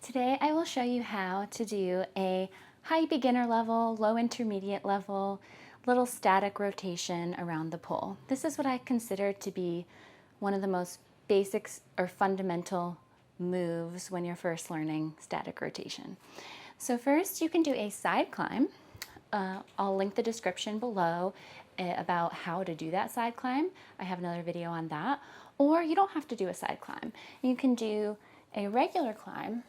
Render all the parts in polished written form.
Today I will show you how to do a high beginner level, low intermediate level, little static rotation around the pole. This is what I consider to be one of the most basics or fundamental moves when you're first learning static rotation. So first you can do a side climb. I'll link the description below about how to do that side climb. I have another video on that. Or you don't have to do a side climb. You can do a regular climb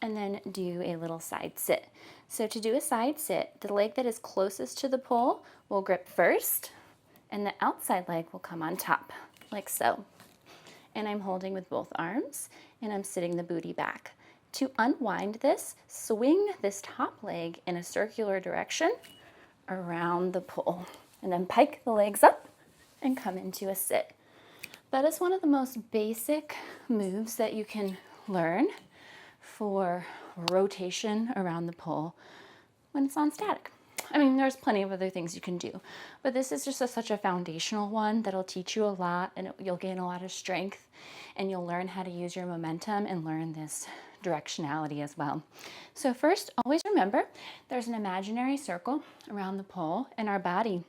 and then do a little side sit. So to do a side sit, the leg that is closest to the pole will grip first, and the outside leg will come on top, like so. And I'm holding with both arms, and I'm sitting the booty back. To unwind this, swing this top leg in a circular direction around the pole, and then pike the legs up and come into a sit. That is one of the most basic moves that you can learn for rotation around the pole when it's on static. I mean, there's plenty of other things you can do, but this is just such a foundational one that'll teach you a lot, and you'll gain a lot of strength, and you'll learn how to use your momentum and learn this directionality as well. So first, always remember there's an imaginary circle around the pole, and our body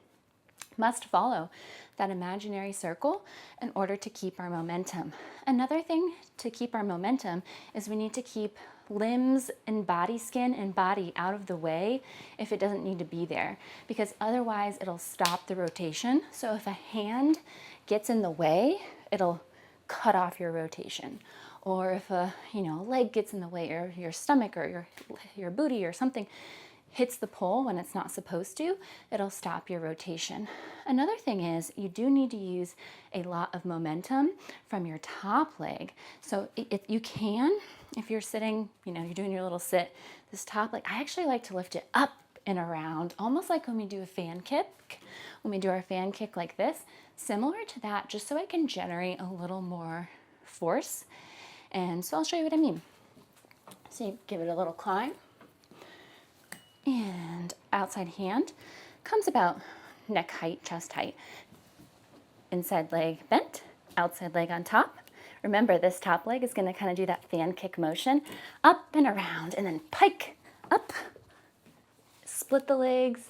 must follow that imaginary circle in order to keep our momentum. Another thing to keep our momentum is we need to keep limbs and body skin and body out of the way if it doesn't need to be there, because otherwise it'll stop the rotation. So if a hand gets in the way, it'll cut off your rotation. Or if a leg gets in the way, or your stomach or your booty or something hits the pole when it's not supposed to, it'll stop your rotation. Another thing is you do need to use a lot of momentum from your top leg. So if you can, if you're sitting, you're doing your little sit, this top leg, I actually like to lift it up and around, almost like when we do a fan kick, when we do our fan kick like this, similar to that, just so I can generate a little more force. And so I'll show you what I mean. So you give it a little climb, and outside hand comes about neck height, chest height. Inside leg bent, outside leg on top. Remember, this top leg is going to kind of do that fan kick motion, up and around, and then pike, up, split the legs,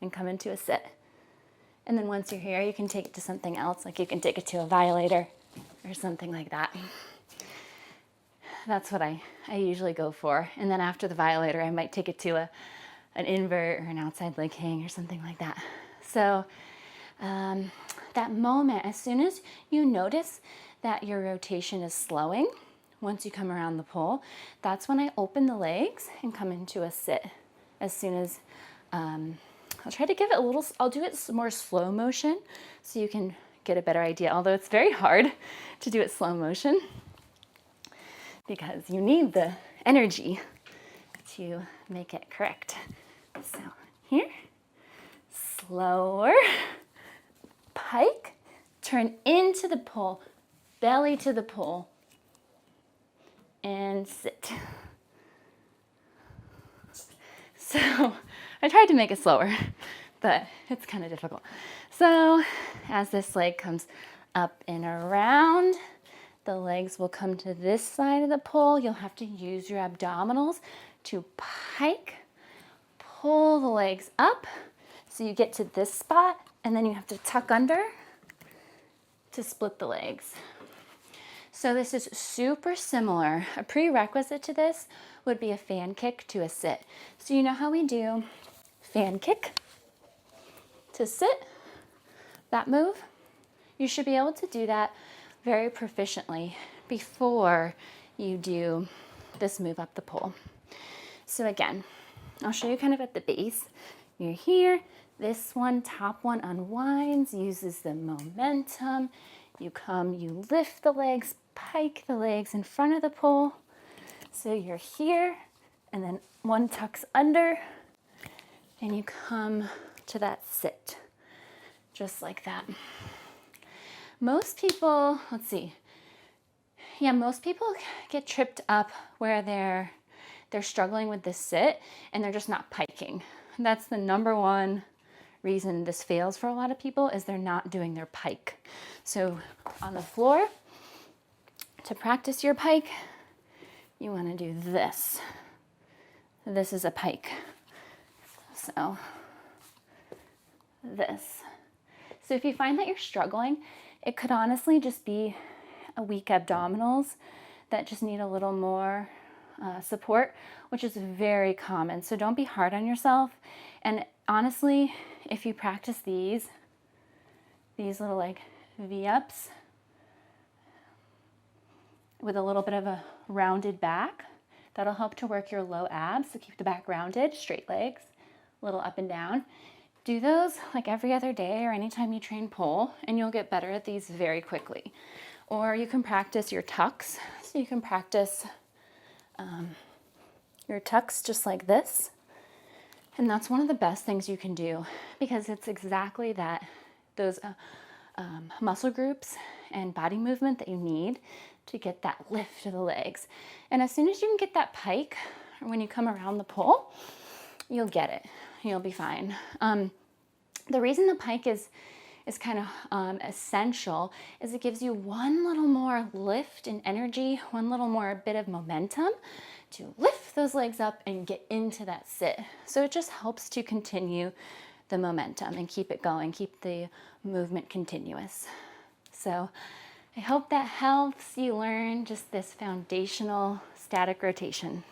and come into a sit. And then once you're here, you can take it to something else, like you can take it to a violator or something like that. That's what I usually go for. And then after the violator, I might take it to an invert or an outside leg hang or something like that. So that moment, as soon as you notice that your rotation is slowing, once you come around the pole, that's when I open the legs and come into a sit. As soon as, I'll try to give it I'll do it more slow motion so you can get a better idea, although it's very hard to do it slow motion because you need the energy to make it correct. So here, slower, pike, turn into the pole, belly to the pole, and sit. So I tried to make it slower, but it's kind of difficult. So as this leg comes up and around, the legs will come to this side of the pole. You'll have to use your abdominals to pike, pull the legs up so you get to this spot, and then you have to tuck under to split the legs. So this is super similar. A prerequisite to this would be a fan kick to a sit. So you know how we do fan kick to sit, that move? You should be able to do that very proficiently before you do this move up the pole. So again, I'll show you kind of at the base. You're here, this one, top one unwinds, uses the momentum. You come, you lift the legs, pike the legs in front of the pole. So you're here, and then one tucks under, and you come to that sit, just like that. Most people, most people get tripped up where they're struggling with this sit and they're just not piking. That's the number one reason this fails for a lot of people, is they're not doing their pike. So on the floor, to practice your pike, you want to do this. This is a pike. So this. So if you find that you're struggling, it could honestly just be a weak abdominals that just need a little more support, which is very common. So don't be hard on yourself. And honestly, if you practice these little like V-ups with a little bit of a rounded back, that'll help to work your low abs. So keep the back rounded, straight legs, a little up and down. Do those like every other day or anytime you train pull, and you'll get better at these very quickly. Or you can practice your tucks. So you can practice your tucks just like this. And that's one of the best things you can do, because it's exactly that, those muscle groups and body movement that you need to get that lift to the legs. And as soon as you can get that pike, or when you come around the pole, you'll get it. You'll be fine. The reason the pike is kind of essential is it gives you one little more lift and energy, one little more bit of momentum to lift those legs up and get into that sit. So it just helps to continue the momentum and keep it going, keep the movement continuous. So I hope that helps you learn just this foundational static rotation.